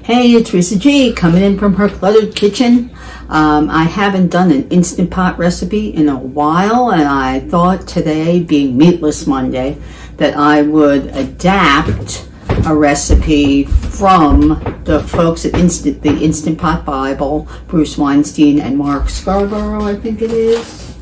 Hey, it's Risa G coming in from her cluttered kitchen. I haven't done an Instant Pot recipe in a while, and I thought today, being Meatless Monday, that I would adapt a recipe from the folks at the Instant Pot Bible, Bruce Weinstein and Mark Scarborough, I think it is.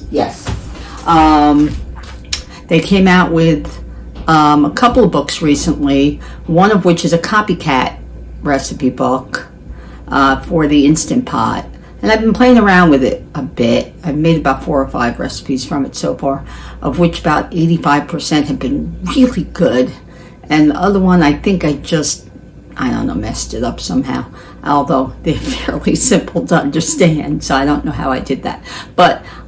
Yes. They came out with a couple of books recently, one of which is a Copycat recipe book for the Instant Pot. And I've been playing around with it a bit. I've made about 4 or 5 recipes from it so far, of which about 85% have been really good. And the other one, I think I don't know, messed it up somehow. Although they're fairly simple to understand, so I don't know how I did that.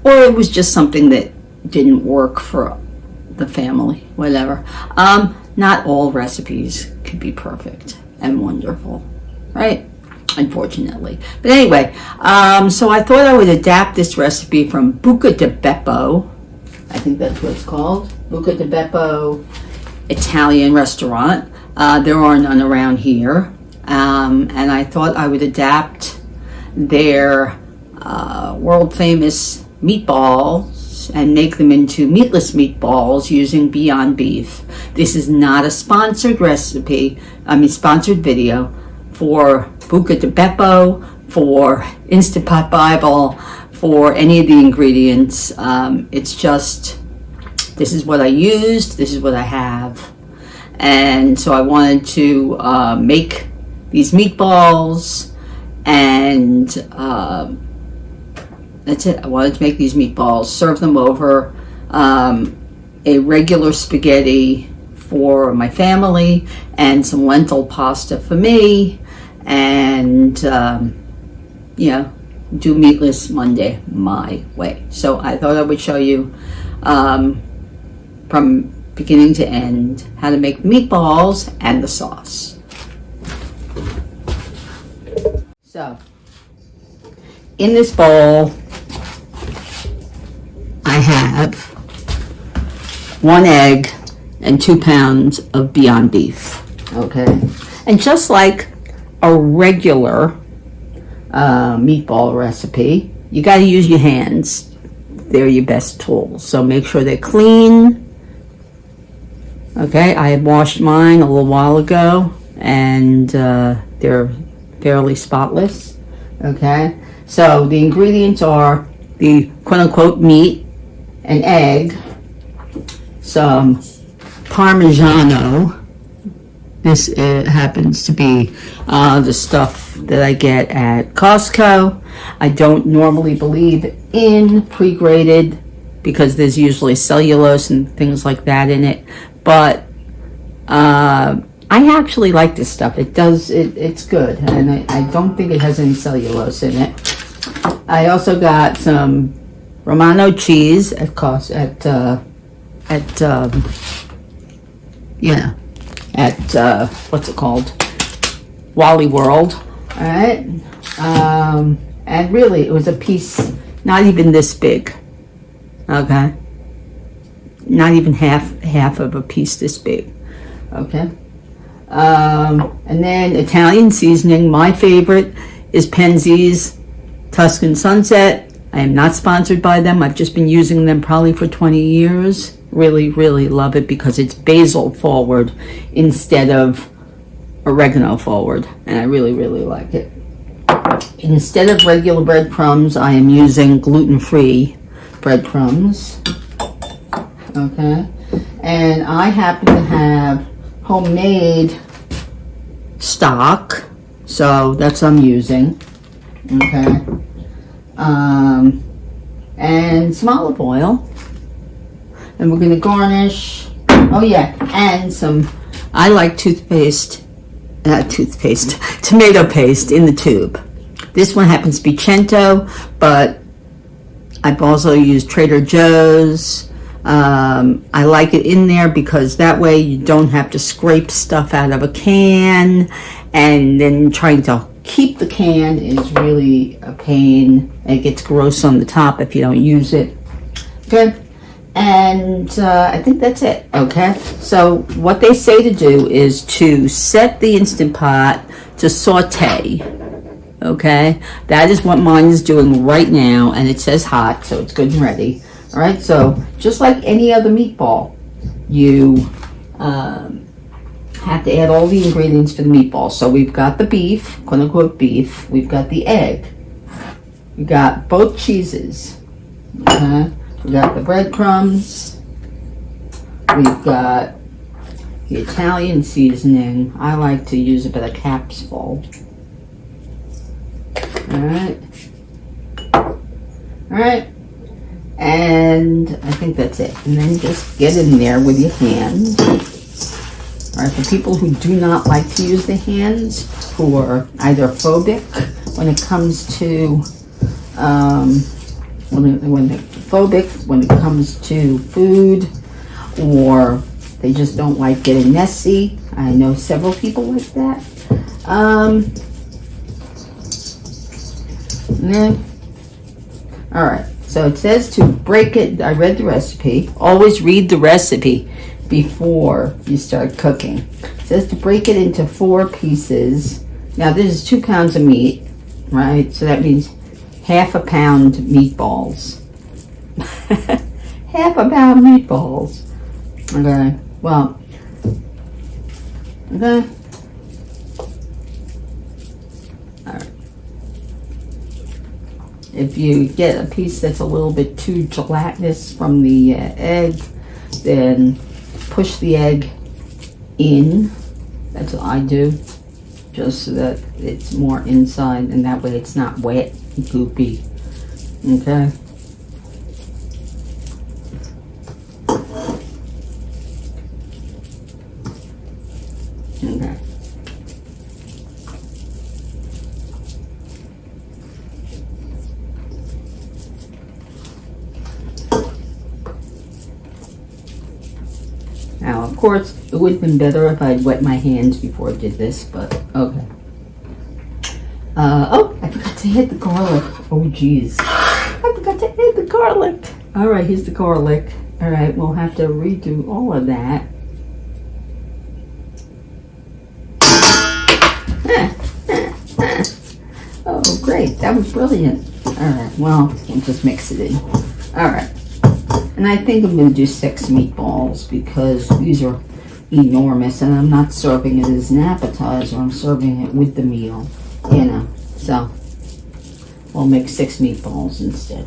Or it was just something that didn't work for the family, whatever. Not all recipes could be perfect and wonderful, right? Unfortunately. But anyway, so I thought I would adapt this recipe from Buca de Beppo. I think that's what it's called. Buca de Beppo Italian restaurant. There are none around here. And I thought I would adapt their world famous meatballs and make them into meatless meatballs using Beyond Beef. This is not a sponsored sponsored video for Buca de Beppo, for Instant Pot Bible, for any of the ingredients. It's just, this is what I used, this is what I have. And so I wanted to make these meatballs, and that's it. I wanted to make these meatballs, serve them over a regular spaghetti for my family, and some lentil pasta for me, and do Meatless Monday my way. So I thought I would show you from beginning to end how to make meatballs and the sauce. So in this bowl I have 1 egg and 2 pounds of Beyond Beef. Okay, and just like a regular meatball recipe, you got to use your hands. They're your best tools, so make sure they're clean. Okay, I had washed mine a little while ago, and they're fairly spotless. Okay, so the ingredients are the quote-unquote meat, an egg, some Parmesano. This happens to be the stuff that I get at Costco. I don't normally believe in pre-grated because there's usually cellulose and things like that in it. But I actually like this stuff. It's good, and I don't think it has any cellulose in it. I also got some Romano cheese at what's it called? Wally World. All right, and really it was a piece, not even this big. Okay, not even half of a piece this big. Okay, and then Italian seasoning. My favorite is Penzey's Tuscan Sunset. I am not sponsored by them. I've just been using them probably for 20 years. Really, really love it because it's basil forward instead of oregano forward, and I really, really like it. Instead of regular breadcrumbs, I am using gluten-free breadcrumbs. Okay, and I happen to have homemade stock, so that's what I'm using. Okay, and some olive oil, and we're going to garnish. Oh yeah, and some, I like tomato paste in the tube. This one happens to be Cento, but I've also used Trader Joe's. I like it in there because that way you don't have to scrape stuff out of a can, and then trying to keep the can is really a pain. It gets gross on the top if you don't use it. Okay, And I think that's it. Okay, so what they say to do is to set the Instant Pot to saute. Okay, that is what mine is doing right now, and it says hot, so it's good and ready. All right, so just like any other meatball, you have to add all the ingredients for the meatball. So we've got the beef, quote unquote beef. We've got the egg. We got both cheeses. Okay, we got the breadcrumbs. We've got the Italian seasoning. I like to use a bit of capsule. Alright. Alright. And I think that's it. And then just get in there with your hands. Alright, for people who do not like to use the hands, who are either phobic when it comes to when it comes to food, or they just don't like getting messy. I know several people like that. All right, so it says to break it. I read the recipe. Always read the recipe before you start cooking. It says to break it into 4 pieces. Now this is 2 pounds of meat, right? So that means half a pound meatballs. Half a pound meatballs. Okay, well, okay. If you get a piece that's a little bit too gelatinous from the egg, then push the egg in. That's what I do, just so that it's more inside, and that way it's not wet and goopy. Okay. Okay. Now, of course, it would have been better if I'd wet my hands before I did this, but okay. Oh, I forgot to hit the garlic. Oh, geez. I forgot to add the garlic. All right, here's the garlic. All right, we'll have to redo all of that. Oh, great. That was brilliant. All right, well, we'll just mix it in. All right. And I think I'm going to do 6 meatballs because these are enormous, and I'm not serving it as an appetizer. I'm serving it with the meal, you know. So we'll make 6 meatballs instead.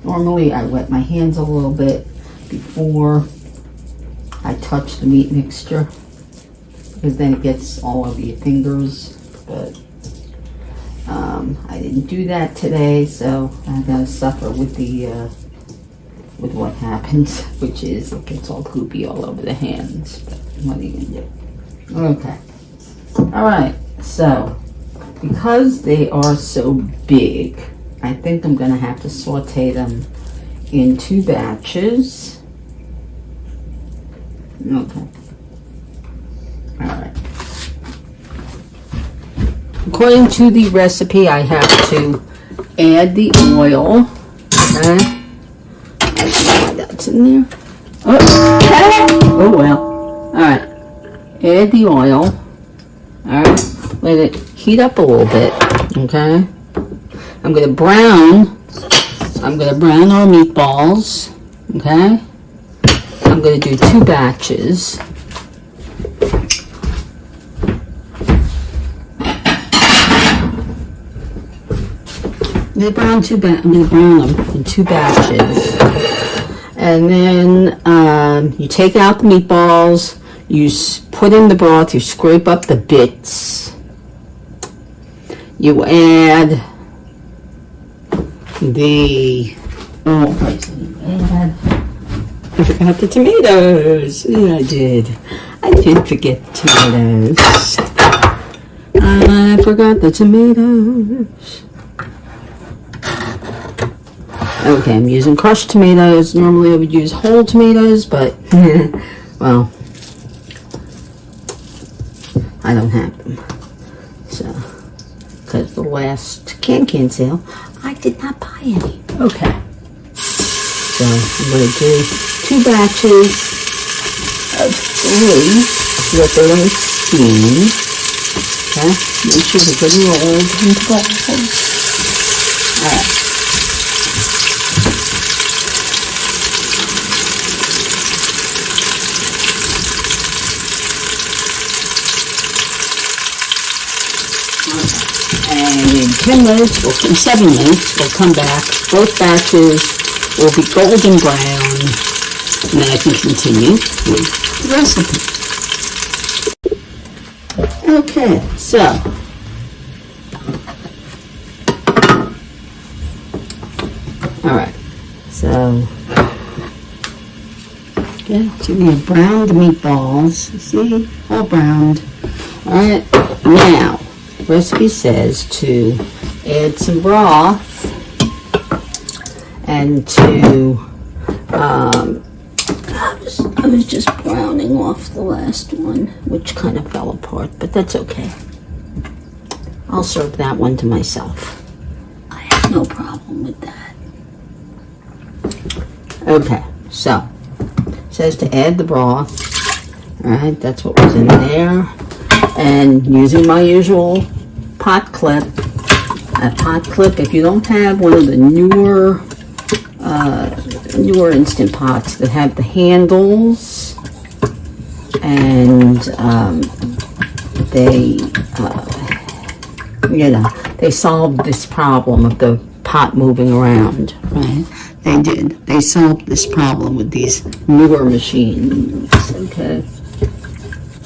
Normally I wet my hands a little bit before I touch the meat mixture, because then it gets all over your fingers, but I didn't do that today, so I'm gonna suffer with the with what happens, which is it gets all goopy all over the hands. But what are you gonna do? Okay. All right. So because they are so big, I think I'm gonna have to saute them in 2 batches. Okay. All right. According to the recipe, I have to add the oil. Okay. I see why that's in there. Oh well. Alright. Add the oil. Alright. Let it heat up a little bit. Okay. I'm gonna brown our meatballs. Okay. I'm gonna do 2 batches. I'm gonna brown them in 2 batches, and then you take out the meatballs, you put in the broth, you scrape up the bits, you add the I forgot the tomatoes. Yeah, I did forget the tomatoes. I forgot the tomatoes. Okay, I'm using crushed tomatoes. Normally I would use whole tomatoes, but, well, I don't have them. So, because the last can sale, I did not buy any. Okay. So I'm going to do 2 batches of 3 with a little steam. Okay. Make sure they're good rolled into balls. Alright. And in 10 minutes, in 7 minutes, we'll come back. Both batches will be golden brown. And then I can continue with the recipe. Okay, so. Alright, so. Okay, so we have browned meatballs. See? All browned. Alright, now. Recipe says to add some broth and to I was just browning off the last one, which kind of fell apart, but that's okay. I'll serve that one to myself. I have no problem with that. Okay, so it says to add the broth. All right, that's what was in there. And using my usual pot clip, if you don't have one of the newer Instant Pots that have the handles, and they solved this problem of the pot moving around, right? They did. They solved this problem with these newer machines, okay?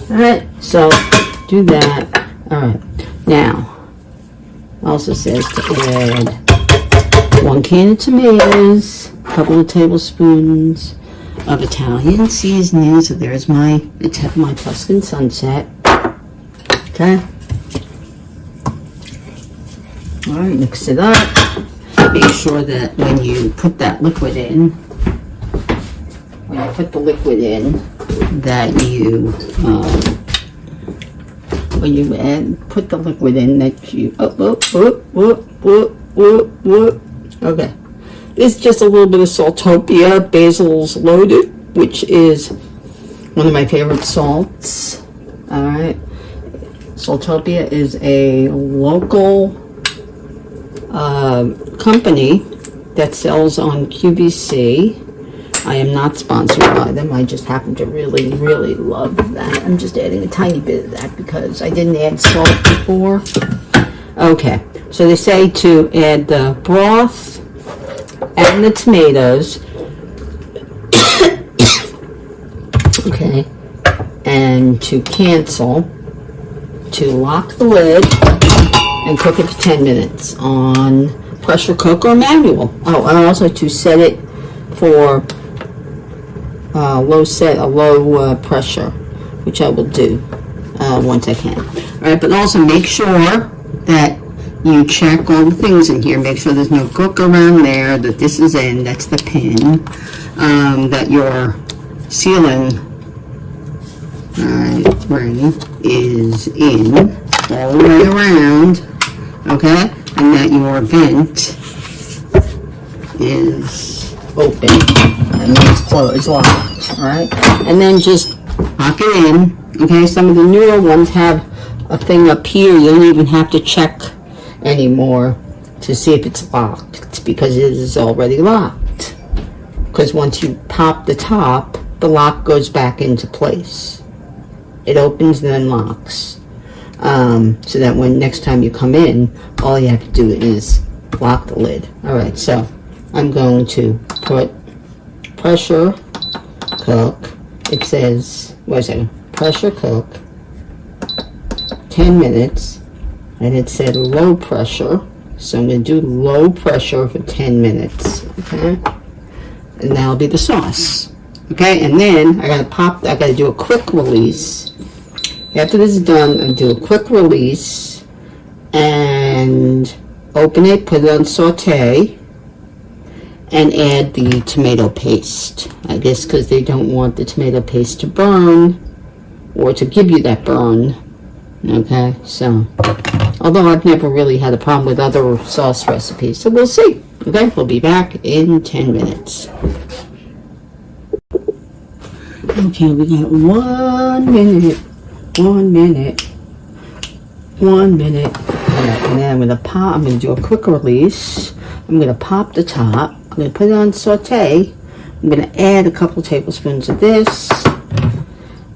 All right, so do that. All right, now also says to add 1 can of tomatoes, a couple of tablespoons of Italian seasoning. So there's my Tuscan Sunset. Okay. All right, mix it up. Make sure that when you put that liquid in, that you put the liquid in, that you okay. This is just a little bit of saltopia. Basil's loaded, which is one of my favorite salts. All right, Saltopia is a local company that sells on QVC. I am not sponsored by them. I just happen to really, really love that. I'm just adding a tiny bit of that because I didn't add salt before. Okay, so they say to add the broth and the tomatoes. Okay, and to cancel, to lock the lid and cook it for 10 minutes on pressure cook or manual. Oh, and also to set it for low pressure, which I will do once I can. All right, but also make sure that you check all the things in here. Make sure there's no cook around there, that this is in, that's the pin, that your sealing ring is in all the way around, okay, and that your vent is open. I mean, it's closed, it's locked, all right, and then just lock it in. Okay, some of the newer ones have a thing up here. You don't even have to check anymore to see if it's locked. It's because it is already locked. Because once you pop the top, the lock goes back into place. It opens then locks, so that when next time you come in, all you have to do is lock the lid. All right, so I'm going to put pressure cook. It says, wait a second, pressure cook 10 minutes, and it said low pressure, so I'm going to do low pressure for 10 minutes, okay? And that'll be the sauce, okay? And then I gotta do a quick release. After this is done, I do a quick release and open it, put it on saute, and add the tomato paste. I guess because they don't want the tomato paste to burn or to give you that burn. Okay, so Although I've never really had a problem with other sauce recipes. So we'll see. Okay, we'll be back in 10 minutes. Okay, we got 1 minute. 1 minute. 1 minute. Alright, and then I'm going to do a quick release. I'm going to pop the top. I'm going to put it on saute. I'm going to add a couple tablespoons of this.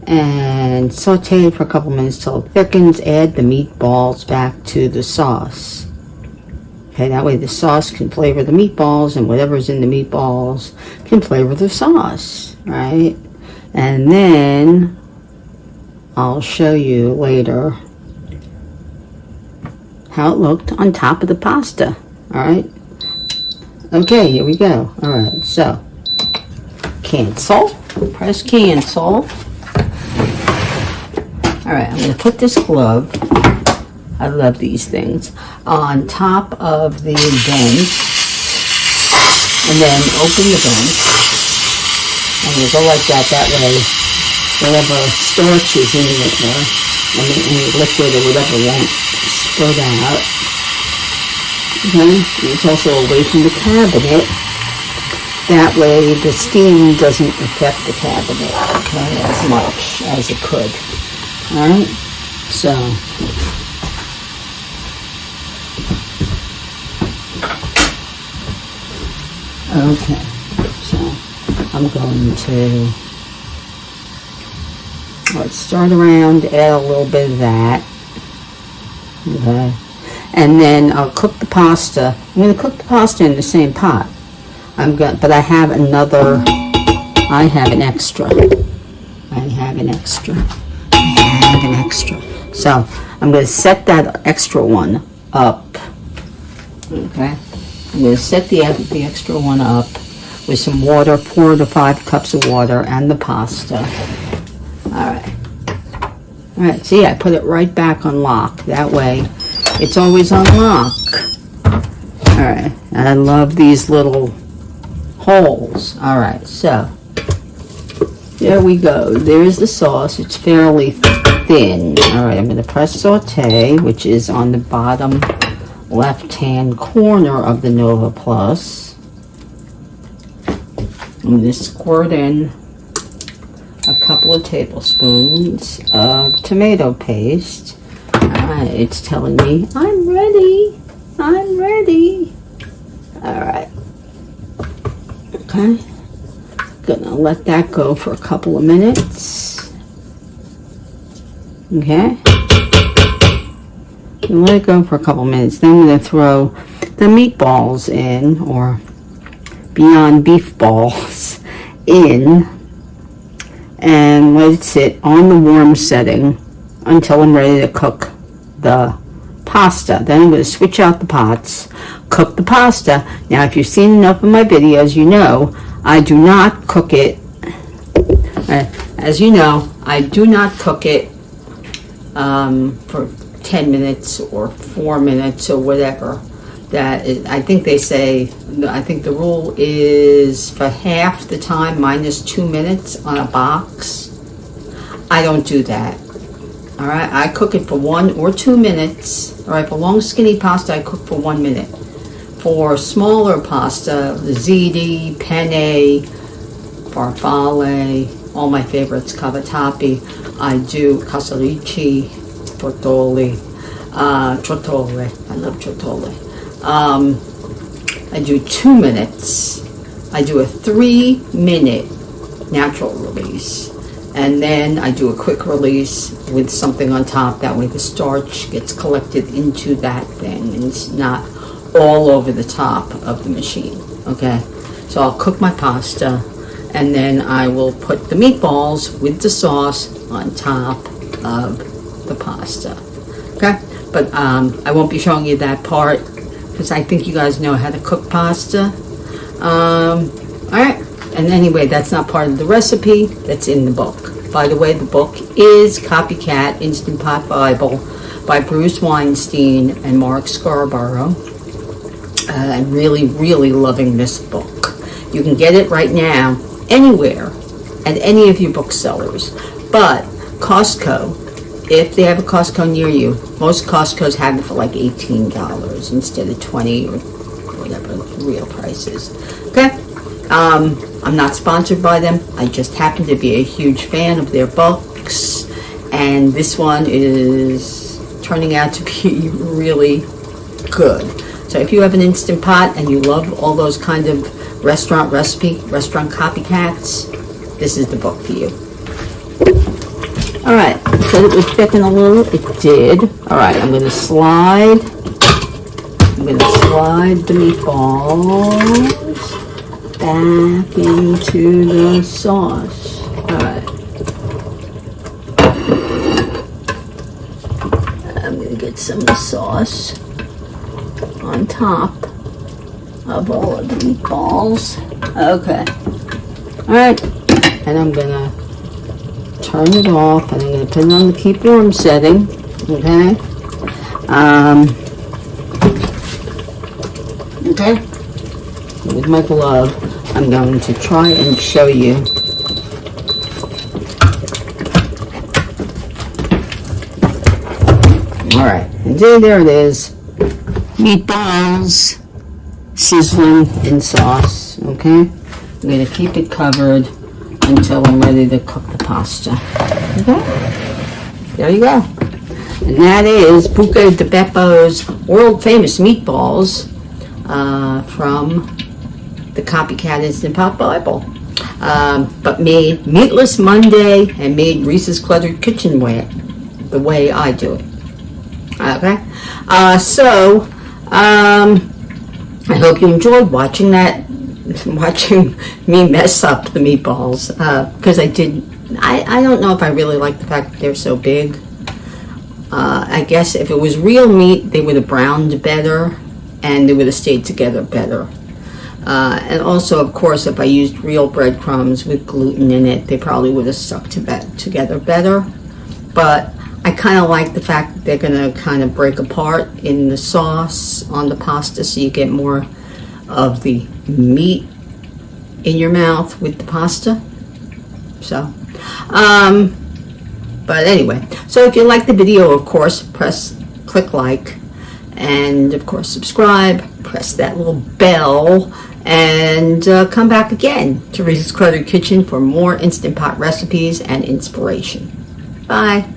And saute it for a couple minutes till it thickens. Add the meatballs back to the sauce. Okay, that way the sauce can flavor the meatballs, and whatever's in the meatballs can flavor the sauce, right? And then I'll show you later how it looked on top of the pasta. All right. Okay, here we go. All right, so cancel. Press cancel. All right, I'm going to put this glove, I love these things, on top of the vent, and then open the vent, and you go like that. That way, whatever starch is in it there, I mean, any liquid or whatever won't spurt out. Okay, and it's also away from the cabinet. That way, the steam doesn't affect the cabinet, okay, as much as it could. Alright, so okay, so I'm going to, let's start around, add a little bit of that, okay, and then I'll cook the pasta. I'm going to cook the pasta in the same pot. But I have an extra. So I'm going to set that extra one up. Okay, I'm going to set the extra one up with some water, 4 to 5 cups of water, and the pasta. All right. See, I put it right back on lock. That way, it's always on lock. All right, and I love these little holes. All right, so there we go. There's the sauce. It's fairly thin. All right, I'm going to press saute, which is on the bottom left-hand corner of the Nova Plus. I'm going to squirt in a couple of tablespoons of tomato paste. All right, it's telling me I'm ready. I'm ready. All right. Okay. Gonna let that go for a couple of minutes. Okay. And let it go for a couple of minutes. Then I'm gonna throw the meatballs in, or Beyond Beef balls in, and let it sit on the warm setting until I'm ready to cook the pasta. Then I'm going to switch out the pots, cook the pasta. Now, if you've seen enough of my videos, you know I do not cook it. As you know, I do not cook it for 10 minutes or 4 minutes or whatever. I think they say, I think the rule is for half the time minus 2 minutes on a box. I don't do that. All right, I cook it for 1 or 2 minutes. All right, for long skinny pasta, I cook for 1 minute. For smaller pasta, ziti, penne, farfalle, all my favorites, cavatappi, I do casarici, tortolli, trotole. I love trotole. I do 2 minutes. I do a 3-minute natural release. And then I do a quick release with something on top. That way the starch gets collected into that thing and it's not all over the top of the machine. Okay, so I'll cook my pasta and then I will put the meatballs with the sauce on top of the pasta. Okay, but I won't be showing you that part because I think you guys know how to cook pasta. All right. And anyway, that's not part of the recipe. That's in the book. By the way, the book is Copycat Instant Pot Bible by Bruce Weinstein and Mark Scarborough. I'm really, really loving this book. You can get it right now anywhere at any of your booksellers. But Costco if they have a Costco near you. Most Costco's have it for like $18 instead of $20 or whatever the real price is. Okay. I'm not sponsored by them. I just happen to be a huge fan of their books, and this one is turning out to be really good. So if you have an Instant Pot and you love all those kind of restaurant copycats, this is the book for you. All right, so it was thicken a little. It did. All right, I'm going to slide the meatballs back into the sauce. All right. I'm going to get some of the sauce on top of all of the meatballs. Okay. All right. And I'm going to turn it off, and I'm going to put it on the keep warm setting. Okay. Okay. With my glove, I'm going to try and show you. All right, and there it is. Meatballs sizzling in sauce. Okay. I'm going to keep it covered until I'm ready to cook the pasta. Okay. There you go. And that is Buca de Beppo's world famous meatballs from the Copycat Instant Pot Bible, but made meatless Monday and made Reese's Cluttered Kitchen way, the way I do it. Okay, so I hope you enjoyed watching me mess up the meatballs, because I don't know if I really like the fact that they're so big. I guess if it was real meat, they would have browned better and they would have stayed together better. And also, of course, if I used real breadcrumbs with gluten in it, they probably would have stuck together better. But I kind of like the fact that they're going to kind of break apart in the sauce on the pasta, so you get more of the meat in your mouth with the pasta. So, but anyway, so if you like the video, of course, click like, and of course subscribe, press that little bell, and come back again to Reese's Cluttered Kitchen for more Instant Pot recipes and inspiration. Bye.